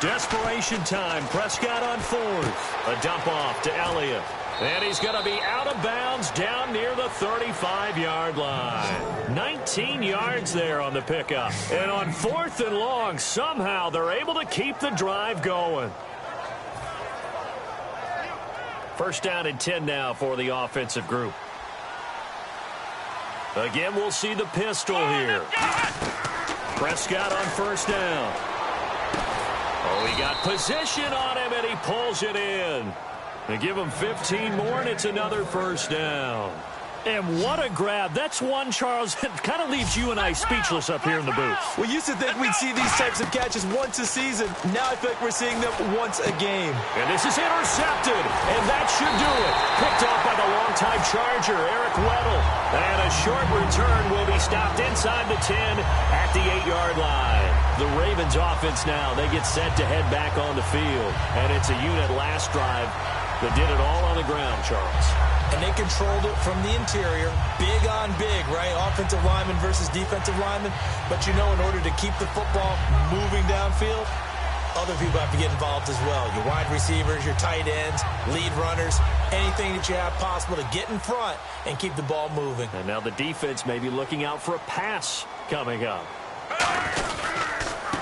38. Desperation time. Prescott on 4th. A dump off to Elliott. And he's going to be out of bounds down near the 35-yard line. 19 yards there on the pickup. And on 4th and long, somehow they're able to keep the drive going. First down and 10 now for the offensive group. Again, we'll see the pistol here. Prescott on 1st down. Oh, he got position on him, and he pulls it in. They give him 15 more, and it's another 1st down. And what a grab. That's one, Charles, that kind of leaves you and I speechless up here in the booth. We used to think we'd see these types of catches once a season. Now I feel like we're seeing them once a game. And this is intercepted, and that should do it. Picked off by the longtime Charger, Eric Weddle. And a short return will be stopped inside the 10 at the 8-yard line. The Ravens offense now, they get set to head back on the field. And it's a unit last drive that did it all on the ground, Charles. And they controlled it from the interior. Big on big, right? Offensive lineman versus defensive lineman. But you know, in order to keep the football moving downfield, other people have to get involved as well. Your wide receivers, your tight ends, lead runners, anything that you have possible to get in front and keep the ball moving. And now the defense may be looking out for a pass coming up.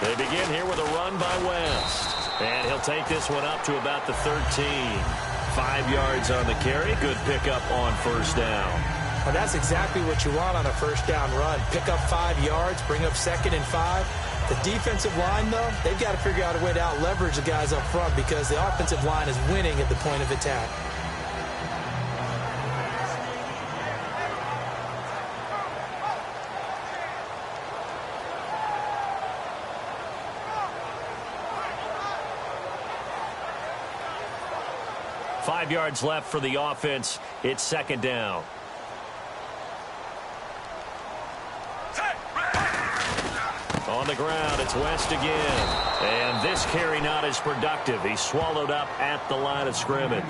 They begin here with a run by West. And he'll take this one up to about the 13. 5 yards on the carry. Good pickup on first down. Well, that's exactly what you want on a first down run. Pick up 5 yards, bring up 2nd and 5. The defensive line, though, they've got to figure out a way to out-leverage the guys up front because the offensive line is winning at the point of attack. Five yards left for the offense. It's 2nd down. On the ground, it's West again. And this carry not as productive. He's swallowed up at the line of scrimmage.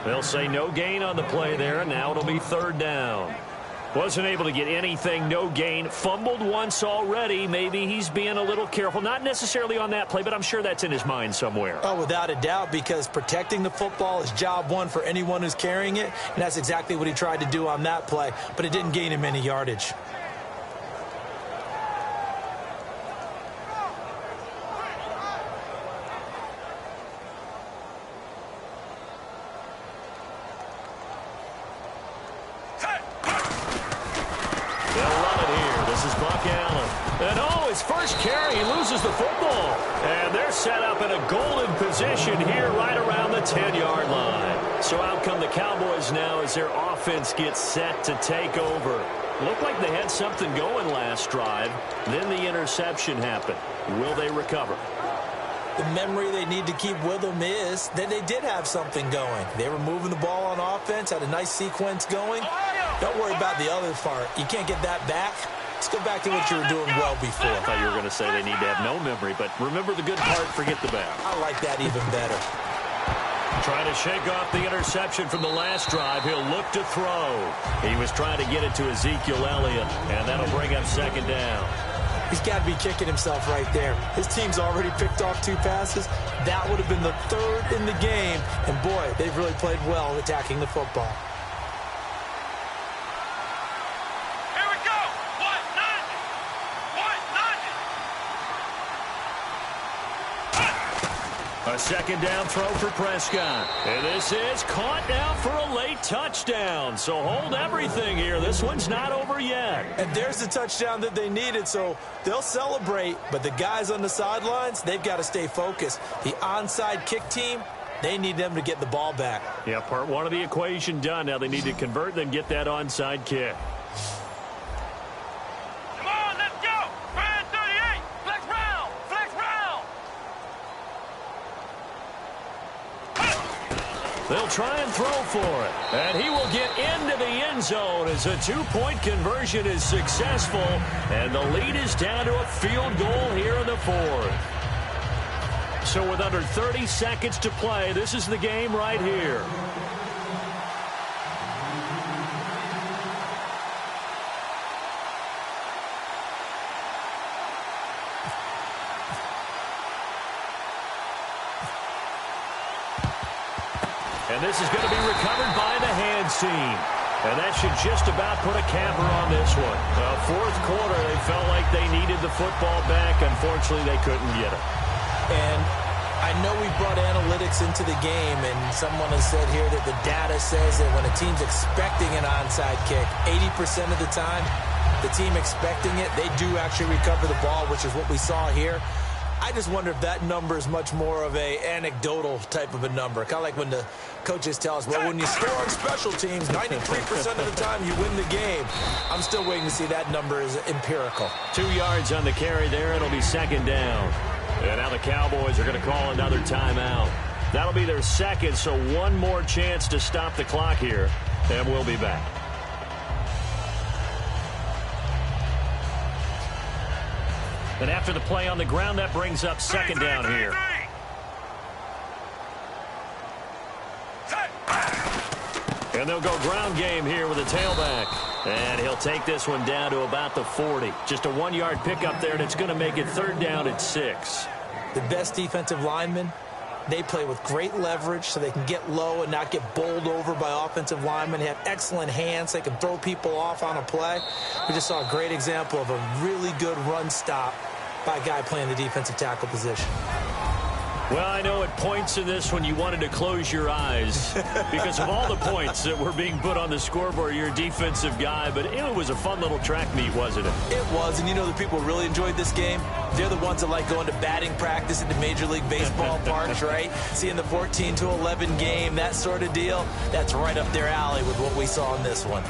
They'll say no gain on the play there, and now it'll be 3rd down. Wasn't able to get anything, no gain. Fumbled once already. Maybe he's being a little careful. Not necessarily on that play, but I'm sure that's in his mind somewhere. Oh, without a doubt, because protecting the football is job one for anyone who's carrying it, and that's exactly what he tried to do on that play, but it didn't gain him any yardage. First carry, he loses the football. And they're set up in a golden position here right around the 10-yard line. So out come the Cowboys now as their offense gets set to take over. Looked like they had something going last drive. Then the interception happened. Will they recover? The memory they need to keep with them is that they did have something going. They were moving the ball on offense, had a nice sequence going. Don't worry about the other part. You can't get that back. Let's go back to what you were doing well before. I thought you were going to say they need to have no memory, but remember the good part, forget the bad. I like that even better. Trying to shake off the interception from the last drive. He'll look to throw. He was trying to get it to Ezekiel Elliott, and that'll bring up 2nd down. He's got to be kicking himself right there. His team's already picked off 2 passes. That would have been the 3rd in the game, and boy, they've really played well attacking the football. A 2nd down throw for Prescott. And this is caught now for a late touchdown. So hold everything here. This one's not over yet. And there's the touchdown that they needed, so they'll celebrate. But the guys on the sidelines, they've got to stay focused. The onside kick team, they need them to get the ball back. Yeah, part one of the equation done. Now they need to convert, then get that onside kick. They'll try and throw for it. And he will get into the end zone as a 2-point conversion is successful. And the lead is down to a field goal here in the 4th. So with under 30 seconds to play, this is the game right here. And this is going to be recovered by the hands team. And that should just about put a capper on this one. 4th quarter, they felt like they needed the football back. Unfortunately, they couldn't get it. And I know we brought analytics into the game, and someone has said here that the data says that when a team's expecting an onside kick, 80% of the time, the team expecting it, they do actually recover the ball, which is what we saw here. I just wonder if that number is much more of a anecdotal type of a number. Kind of like when the coaches tell us, well, when you score on special teams, 93% of the time you win the game. I'm still waiting to see that number is empirical. 2 yards on the carry there. It'll be second down. And now the Cowboys are going to call another timeout. That'll be their second, so one more chance to stop the clock here, and we'll be back. And after the play on the ground, that brings up second down here. And they'll go ground game here with a tailback. And he'll take this one down to about the 40. Just a 1-yard pickup there, and it's going to make it third down at 6. The best defensive linemen, they play with great leverage so they can get low and not get bowled over by offensive linemen. They have excellent hands. They can throw people off on a play. We just saw a great example of a really good run stop by a guy playing the defensive tackle position. Well, I know at points in this when you wanted to close your eyes because of all the points that were being put on the scoreboard. You're a defensive guy, but it was a fun little track meet, wasn't it? It was, and you know the people who really enjoyed this game? They're the ones that like going to batting practice at the Major League Baseball parks, right? Seeing the 14-11 game, that sort of deal, that's right up their alley with what we saw in this one.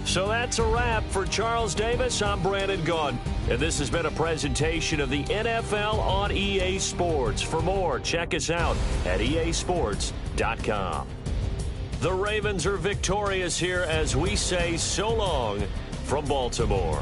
So that's a wrap for Charles Davis. I'm Brandon Gaudin, and this has been a presentation of the NFL on EA Sports. For more, check us out at easports.com. The Ravens are victorious here as we say so long from Baltimore.